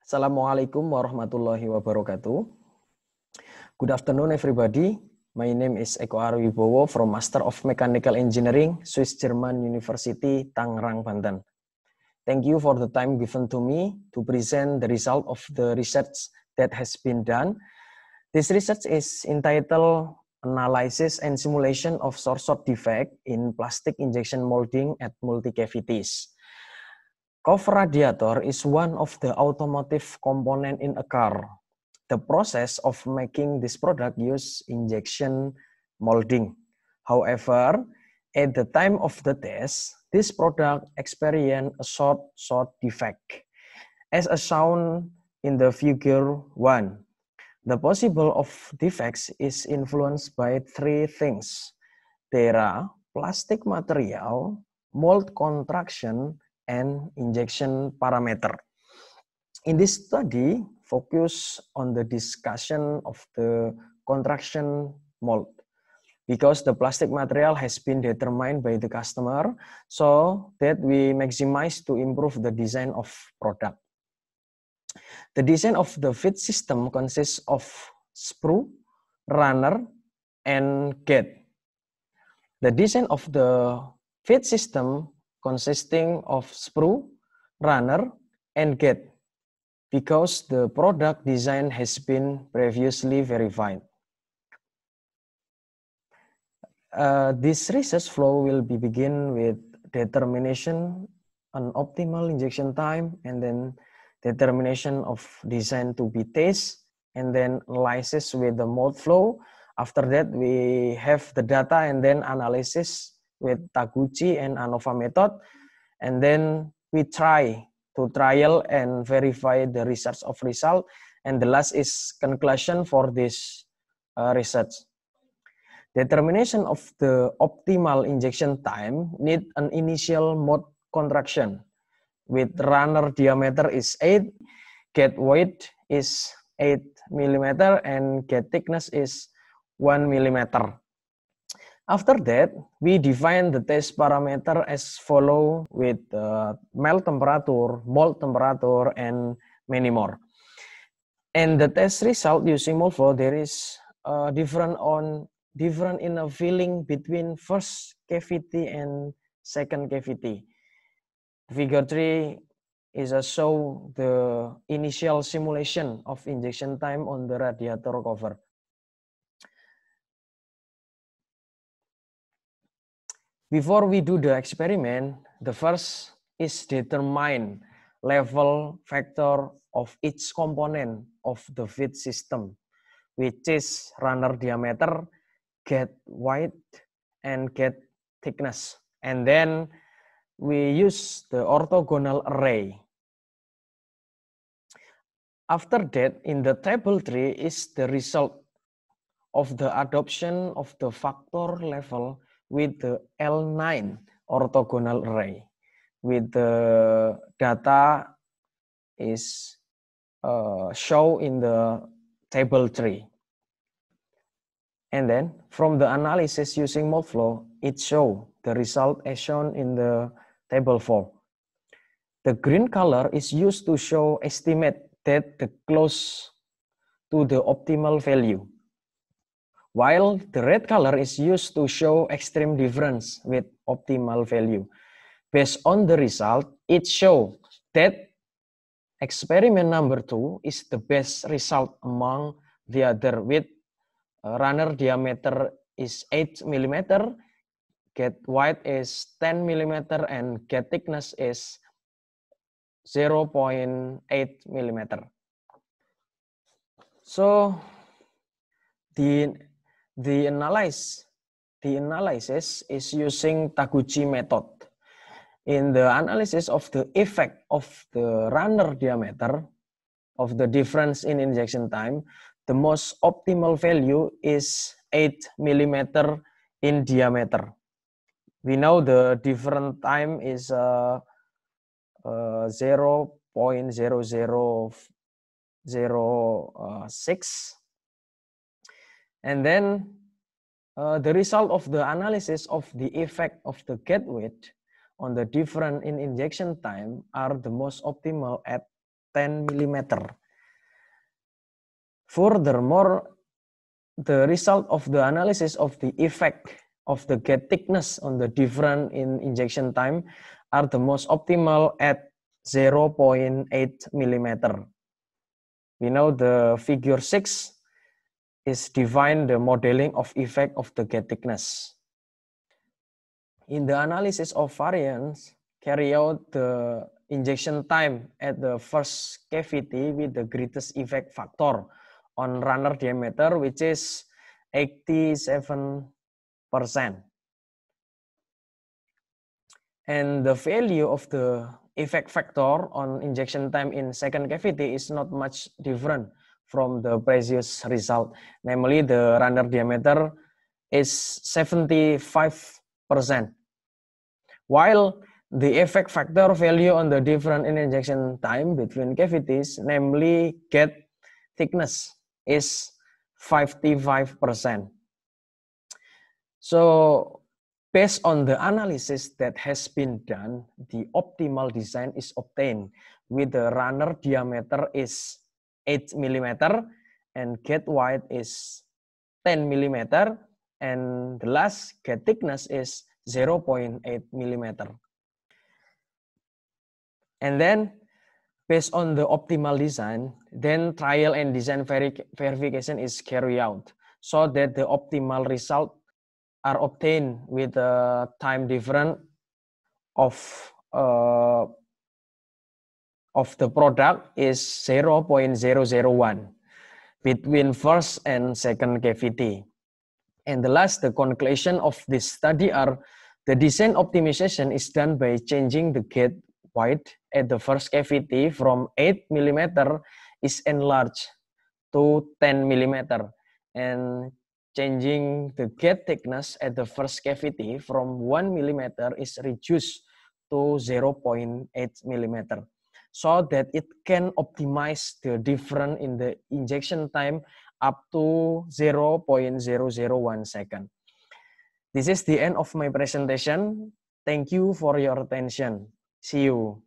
Assalamualaikum warahmatullahi wabarakatuh. Good afternoon, everybody. My name is Eko Arwibowo from Master of Mechanical Engineering, Swiss German University, Tangerang, Banten. Thank you for the time given to me to present the result of the research that has been done. This research is entitled Analysis and Simulation of Short Defect in Plastic Injection Molding at Multi-Cavities. Cover radiator is one of the automotive component in a car. The process of making this product use injection molding. However, at the time of the test, this product experienced a short defect. As shown in the figure 1, the possible of defects is influenced by three things. There are plastic material, mold contraction, and injection parameter. In this study, focus on the discussion of the contraction mold because the plastic material has been determined by the customer so that we maximize to improve the design of product. The design of the feed system consists of sprue, runner, and gate. The design of the feed system consisting of sprue, runner, and gate because the product design has been previously verified. This research flow will be begin with determination an optimal injection time, and then determination of design to be test, and then analysis with the mold flow. After that, we have the data and then analysis with Taguchi and ANOVA method, and then we try to trial and verify the research of result, and the last is conclusion for this research. Determination of the optimal injection time need an initial mode contraction with runner diameter is 8, gate weight is 8 mm, and gate thickness is 1 mm. After that, we define the test parameter as follow with melt temperature, mold temperature, and many more. And the test result using mold flow, there is different in a filling between first cavity and second cavity. Figure 3 is a show the initial simulation of injection time on the radiator cover. Before we do the experiment, the first is determine level factor of each component of the feed system, which is runner diameter, gate weight, and gate thickness. And then we use the orthogonal array. After that, in the table 3 is the result of the adoption of the factor level with the L9 orthogonal array, with the data is shown in the table 3. And then from the analysis using mold flow, it shows the result as shown in the table 4. The green color is used to show estimate that the close to the optimal value, while the red color is used to show extreme difference with optimal value. Based on the result, it shows that experiment number 2 is the best result among the other, with runner diameter is 8 mm, gate weight is 10 mm, and gate thickness is 0.8 mm. So the analysis is using Taguchi method. In the analysis of the effect of the runner diameter of the difference in injection time, the most optimal value is 8 mm in diameter. We know the different time is 0.0006. And then the result of the analysis of the effect of the gate weight on the difference in injection time are the most optimal at 10 millimeter. Furthermore, the result of the analysis of the effect of the gate thickness on the difference in injection time are the most optimal at 0.8 millimeter. We know the figure 6 is define the modeling of effect of the gate thickness. In the analysis of variance, carry out the injection time at the first cavity with the greatest effect factor on runner diameter, which is 87%. And the value of the effect factor on injection time in second cavity is not much different from the previous result. Namely, the runner diameter is 75%. While the effect factor value on the difference in injection time between cavities, namely gate thickness, is 55%. So, based on the analysis that has been done, the optimal design is obtained with the runner diameter is 8 millimeter and gate width is 10 millimeter, and the last gate thickness is 0.8 millimeter. And then, based on the optimal design, then trial and design verification is carried out so that the optimal result are obtained with a time difference of the product is 0.001 between first and second cavity. And the last, the conclusion of this study are the design optimization is done by changing the gate width at the first cavity from 8 millimeter is enlarged to 10 millimeter, and changing the gate thickness at the first cavity from 1 millimeter is reduced to 0.8 millimeter, so that it can optimize the difference in the injection time up to 0.001 second. This is the end of my presentation. Thank you for your attention. See you.